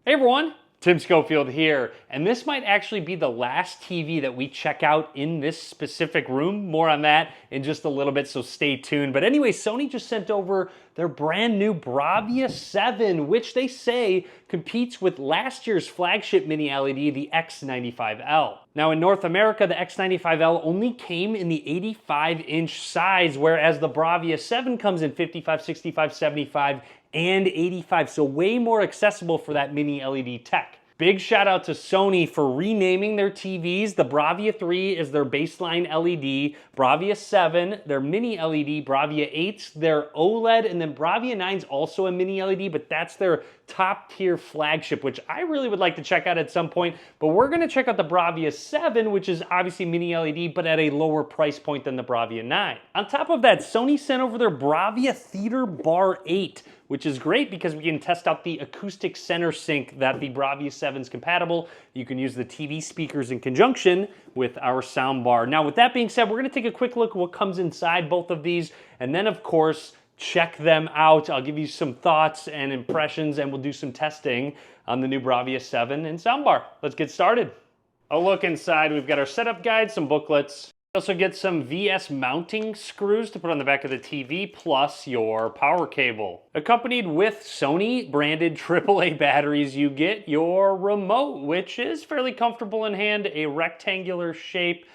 Hey everyone, Tim Schofield here, and this might actually be the last TV that we check out in this specific room. More on that in just a little bit, so stay tuned. But anyway, Sony just sent over their brand new Bravia 7, which they say competes with last year's flagship mini LED, the X95L. Now in North America, the X95L only came in the 85-inch size, whereas the Bravia 7 comes in 55, 65, 75, and 85, so way more accessible for that mini LED tech. Big shout out to Sony for renaming their TVs. The Bravia 3 is their baseline LED, Bravia 7, their mini LED, Bravia 8's their OLED, and then Bravia 9's also a mini LED, but that's their top tier flagship, which I really would like to check out at some point. But we're gonna check out the Bravia 7, which is obviously mini LED, but at a lower price point than the Bravia 9. On top of that, Sony sent over their Bravia Theater Bar 8, which is great because we can test out the acoustic center sync that the Bravia 7's compatible. You can use the TV speakers in conjunction with our soundbar. Now, with that being said, we're gonna take a quick look at what comes inside both of these, and then of course, check them out. I'll give you some thoughts and impressions, and we'll do some testing on the new Bravia 7 and soundbar. Let's get started. A look inside, we've got our setup guide, some booklets. You also get some VS mounting screws to put on the back of the TV, plus your power cable. Accompanied with Sony branded AAA batteries, you get your remote, which is fairly comfortable in hand, a rectangular shape.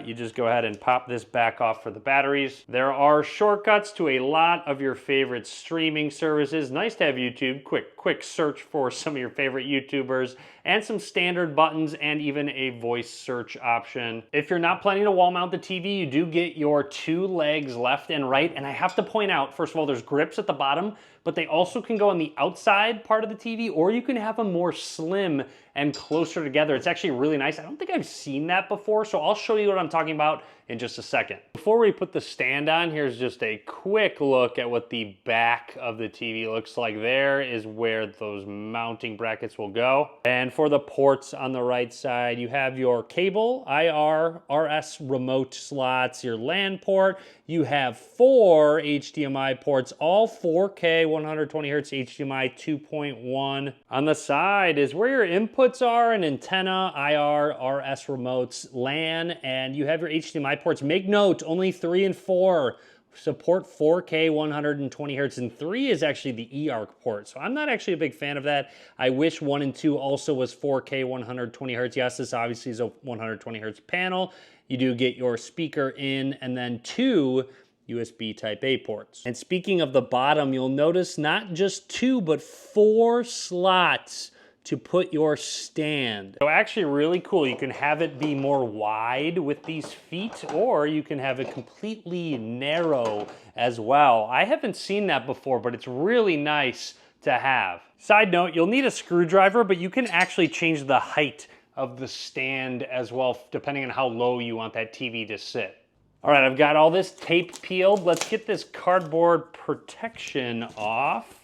You just go ahead and pop this back off for the batteries. There are shortcuts to a lot of your favorite streaming services. Nice to have YouTube, quick search for some of your favorite YouTubers, and some standard buttons and even a voice search option. If you're not planning to wall mount the TV, you do get your two legs left and right. And I have to point out, first of all, there's grips at the bottom, but they also can go on the outside part of the TV, or you can have them more slim and closer together. It's actually really nice. I don't think I've seen that before, so I'll show you what I'm talking about in just a second. Before we put the stand on, here's just a quick look at what the back of the TV looks like. There is where those mounting brackets will go. And for the ports on the right side, you have your cable, IR, RS remote slots, your LAN port. You have 4 HDMI ports, all 4K 120 Hertz HDMI 2.1. On the side is where your inputs are, an antenna, IR, RS remotes, LAN, and you have your HDMI ports. Make note, only 3 and 4 support 4K 120 Hertz, and 3 is actually the eARC port. So I'm not actually a big fan of that. I wish 1 and 2 also was 4K 120 Hertz. Yes, this obviously is a 120 Hertz panel. You do get your speaker in, and then 2 USB Type A ports. And speaking of the bottom, you'll notice not just 2, but 4 slots to put your stand. So actually really cool. You can have it be more wide with these feet, or you can have it completely narrow as well. I haven't seen that before, but it's really nice to have. Side note, you'll need a screwdriver, but you can actually change the height of the stand as well, depending on how low you want that TV to sit. All right, I've got all this tape peeled. Let's get this cardboard protection off.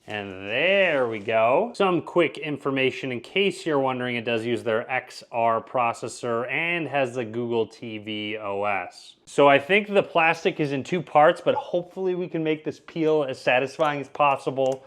And there we go. Some quick information in case you're wondering, it does use their XR processor and has the Google TV OS. So I think the plastic is in 2 parts, but hopefully we can make this peel as satisfying as possible.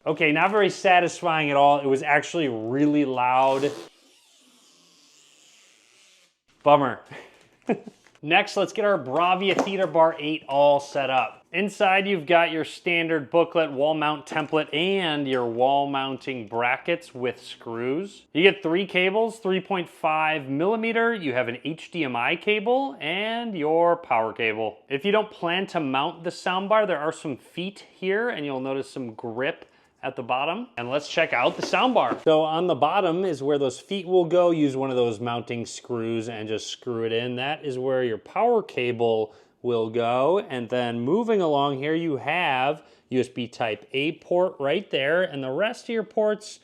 Okay, not very satisfying at all. It was actually really loud. Bummer. Next, let's get our Bravia Theater Bar 8 all set up. Inside, you've got your standard booklet, wall mount template, and your wall mounting brackets with screws. You get 3 cables, 3.5 millimeter. You have an HDMI cable and your power cable. If you don't plan to mount the soundbar, there are some feet here, and you'll notice some grip at the bottom. And let's check out the soundbar. So on the bottom is where those feet will go. Use one of those mounting screws and just screw it in. That is where your power cable will go. And then moving along here, you have USB Type A port right there. And the rest of your ports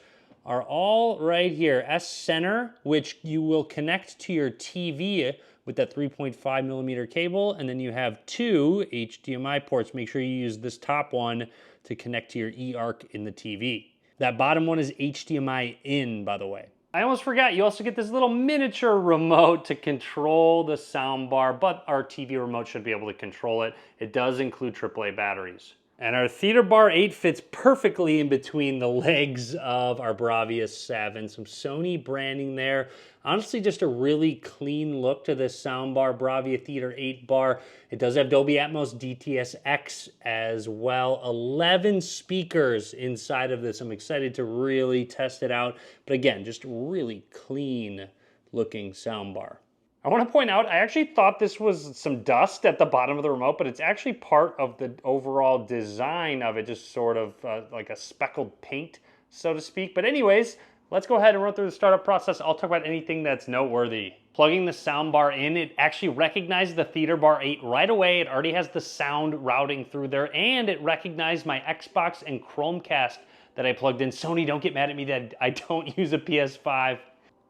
are all right here. S center, which you will connect to your TV with that 3.5 millimeter cable. And then you have 2 HDMI ports. Make sure you use this top one to connect to your eARC in the TV. That bottom one is HDMI in, by the way. I almost forgot, you also get this little miniature remote to control the soundbar, but our TV remote should be able to control it. It does include AAA batteries. And our Theater Bar 8 fits perfectly in between the legs of our Bravia 7. Some Sony branding there. Honestly, just a really clean look to this soundbar, Bravia Theater 8 bar. It does have Dolby Atmos DTS-X as well. 11 speakers inside of this. I'm excited to really test it out. But again, just really clean looking soundbar. I want to point out, I actually thought this was some dust at the bottom of the remote, but it's actually part of the overall design of it, just sort of like a speckled paint, so to speak. But anyways, let's go ahead and run through the startup process. I'll talk about anything that's noteworthy. Plugging the soundbar in, it actually recognized the Theater Bar 8 right away. It already has the sound routing through there, and it recognized my Xbox and Chromecast that I plugged in. Sony, don't get mad at me that I don't use a PS5.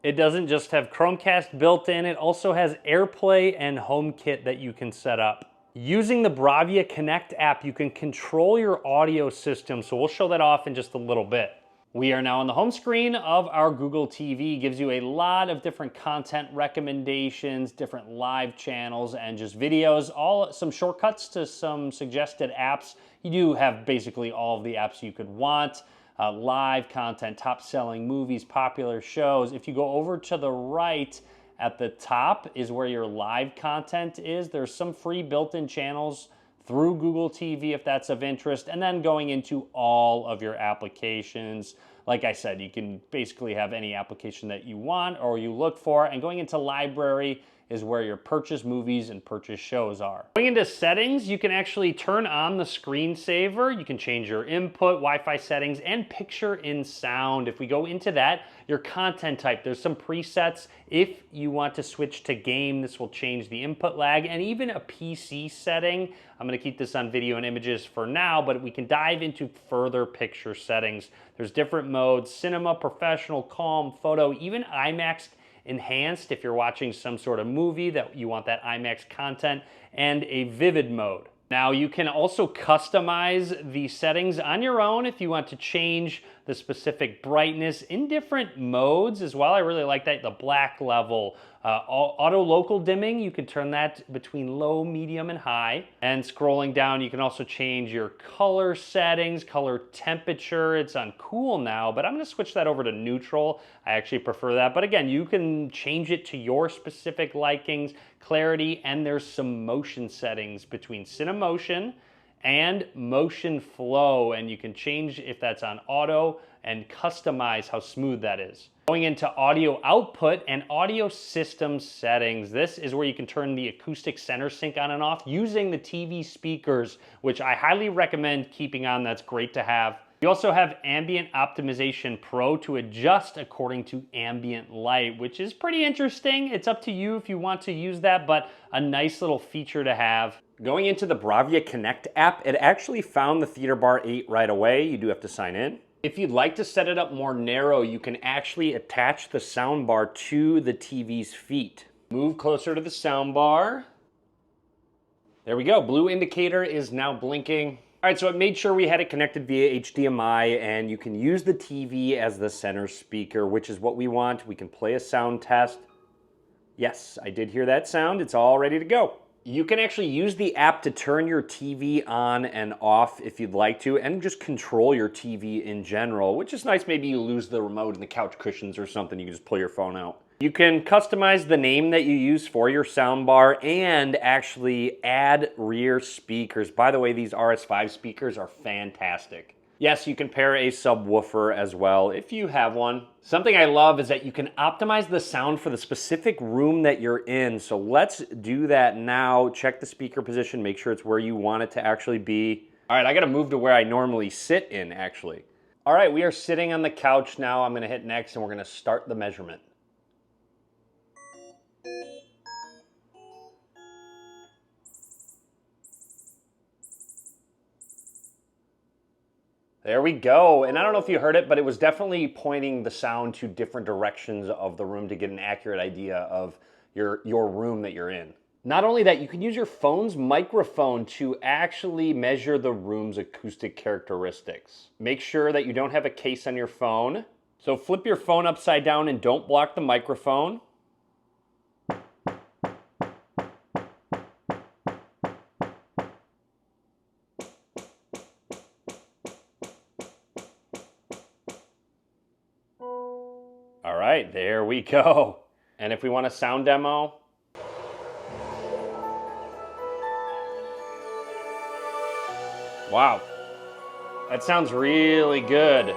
It doesn't just have Chromecast built in, it also has AirPlay and HomeKit that you can set up. Using the Bravia Connect app, you can control your audio system, so we'll show that off in just a little bit. We are now on the home screen of our Google TV. Gives you a lot of different content recommendations, different live channels, and just videos, some shortcuts to some suggested apps. You do have basically all of the apps you could want. Live content, top-selling movies, popular shows. If you go over to the right at the top is where your live content is. There's some free built-in channels through Google TV if that's of interest, and then going into all of your applications. Like I said, you can basically have any application that you want or you look for, and going into library is where your purchase movies and purchase shows are. Going into settings, you can actually turn on the screensaver. You can change your input, Wi-Fi settings, and picture in sound. If we go into that, your content type, there's some presets. If you want to switch to game, this will change the input lag, and even a PC setting. I'm gonna keep this on video and images for now, but we can dive into further picture settings. There's different modes: cinema, professional, calm, photo, even IMAX enhanced if you're watching some sort of movie that you want that IMAX content, and a vivid mode. Now you can also customize the settings on your own if you want to change the specific brightness in different modes as well. I really like that, the black level. Auto local dimming, you can turn that between low, medium, and high. And scrolling down, you can also change your color settings, color temperature. It's on cool now, but I'm gonna switch that over to neutral. I actually prefer that. But again, you can change it to your specific likings, clarity, and there's some motion settings between Cinemotion and motion flow, and you can change if that's on auto and customize how smooth that is. Going into audio output and audio system settings, this is where you can turn the acoustic center sync on and off using the TV speakers, which I highly recommend keeping on. That's great to have. You also have Ambient Optimization Pro to adjust according to ambient light, which is pretty interesting. It's up to you if you want to use that, but a nice little feature to have. Going into the Bravia Connect app, it actually found the Theater Bar 8 right away. You do have to sign in. If you'd like to set it up more narrow, you can actually attach the soundbar to the TV's feet. Move closer to the soundbar. There we go. Blue indicator is now blinking. All right, so it made sure we had it connected via HDMI, and you can use the TV as the center speaker, which is what we want. We can play a sound test. Yes, I did hear that sound. It's all ready to go. You can actually use the app to turn your TV on and off if you'd like to, and just control your TV in general, which is nice. Maybe you lose the remote in the couch cushions or something. You can just pull your phone out. You can customize the name that you use for your soundbar and actually add rear speakers. By the way, these RS5 speakers are fantastic. Yes, you can pair a subwoofer as well if you have one. Something I love is that you can optimize the sound for the specific room that you're in. So let's do that now. Check the speaker position, make sure it's where you want it to actually be. All right, I gotta move to where I normally sit in actually. All right, we are sitting on the couch now. I'm gonna hit next and we're gonna start the measurement. There we go, and I don't know if you heard it, but it was definitely pointing the sound to different directions of the room to get an accurate idea of your room that you're in. Not only that, you can use your phone's microphone to actually measure the room's acoustic characteristics. Make sure that you don't have a case on your phone. So flip your phone upside down and don't block the microphone. All right, there we go. And if we want a sound demo, wow, that sounds really good.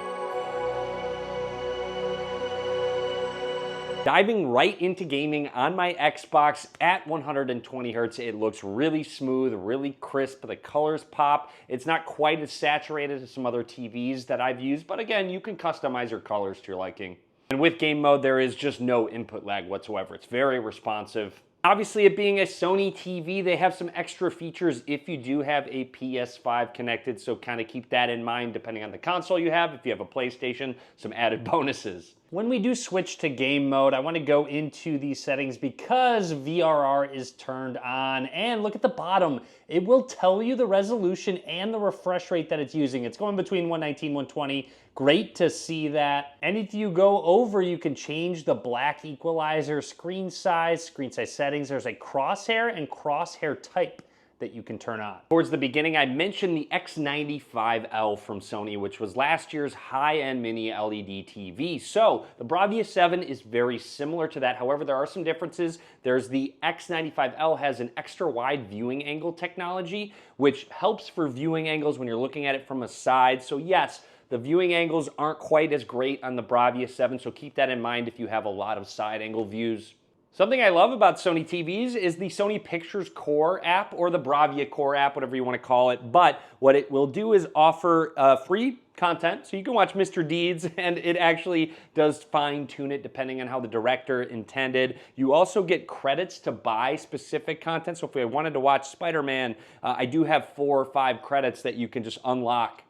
Diving right into gaming on my Xbox at 120 hertz, it looks really smooth, really crisp. The colors pop. It's not quite as saturated as some other TVs that I've used, but again, you can customize your colors to your liking. And with game mode, there is just no input lag whatsoever. It's very responsive. Obviously, it being a Sony TV, they have some extra features if you do have a PS5 connected, so kind of keep that in mind depending on the console you have. If you have a PlayStation, some added bonuses. When we do switch to game mode, I want to go into these settings because VRR is turned on. And look at the bottom. It will tell you the resolution and the refresh rate that it's using. It's going between 119, 120. Great to see that. And if you go over, you can change the black equalizer, screen size settings. There's a crosshair and crosshair type that you can turn on. Towards the beginning, I mentioned the X95L from Sony, which was last year's high-end mini LED TV. So the Bravia 7 is very similar to that. However, there are some differences. There's the X95L has an extra wide viewing angle technology, which helps for viewing angles when you're looking at it from a side. So yes, the viewing angles aren't quite as great on the Bravia 7, so keep that in mind if you have a lot of side angle views. Something I love about Sony TVs is the Sony Pictures Core app, or the Bravia Core app, whatever you want to call it. But what it will do is offer free content, so you can watch Mr. Deeds, and it actually does fine-tune it depending on how the director intended. You also get credits to buy specific content, so if I wanted to watch Spider-Man, I do have 4 or 5 credits that you can just unlock.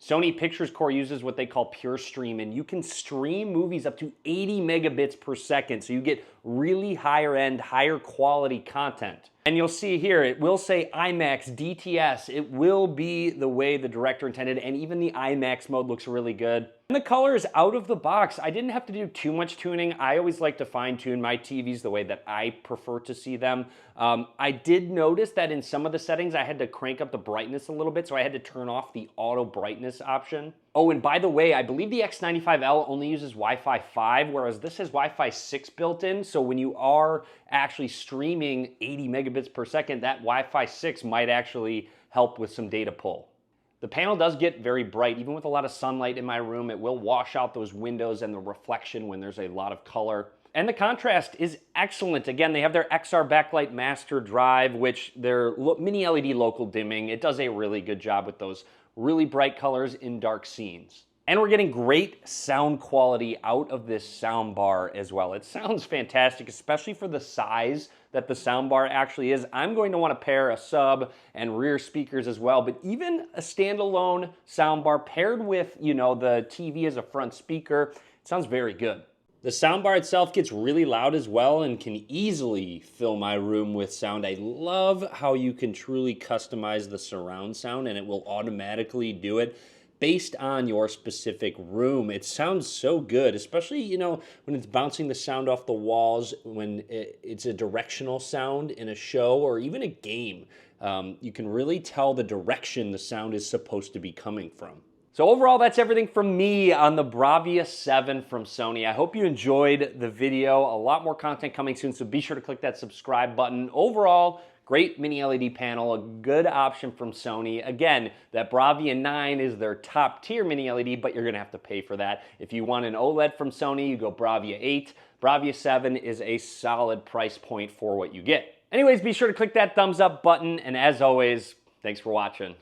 Sony Pictures Core uses what they call Pure Stream, and you can stream movies up to 80 megabits per second, so you get really higher end, higher quality content. And you'll see here, it will say IMAX, DTS. It will be the way the director intended, and even the IMAX mode looks really good. And the colors out of the box, I didn't have to do too much tuning. I always like to fine tune my TVs the way that I prefer to see them. I did notice that in some of the settings, I had to crank up the brightness a little bit, so I had to turn off the auto brightness option. Oh, and by the way, I believe the X95L only uses Wi-Fi 5, whereas this has Wi-Fi 6 built in, so when you are actually streaming 80 megabits per second, that Wi-Fi 6 might actually help with some data pull. The panel does get very bright. Even with a lot of sunlight in my room, it will wash out those windows and the reflection when there's a lot of color. And the contrast is excellent. Again, they have their XR backlight master drive, which their mini LED local dimming, it does a really good job with those really bright colors in dark scenes. And we're getting great sound quality out of this soundbar as well. It sounds fantastic, especially for the size that the soundbar actually is. I'm going to want to pair a sub and rear speakers as well, but even a standalone soundbar paired with, you know, the TV as a front speaker, it sounds very good. The soundbar itself gets really loud as well and can easily fill my room with sound. I love how you can truly customize the surround sound and it will automatically do it based on your specific room. It sounds so good, especially, you know, when it's bouncing the sound off the walls, when it's a directional sound in a show or even a game. You can really tell the direction the sound is supposed to be coming from. So overall, that's everything from me on the Bravia 7 from Sony. I hope you enjoyed the video. A lot more content coming soon, so be sure to click that subscribe button. Overall, great mini LED panel, a good option from Sony. Again, that Bravia 9 is their top tier mini LED, but you're gonna have to pay for that. If you want an OLED from Sony, you go Bravia 8. Bravia 7 is a solid price point for what you get. Anyways, be sure to click that thumbs up button, and as always, thanks for watching.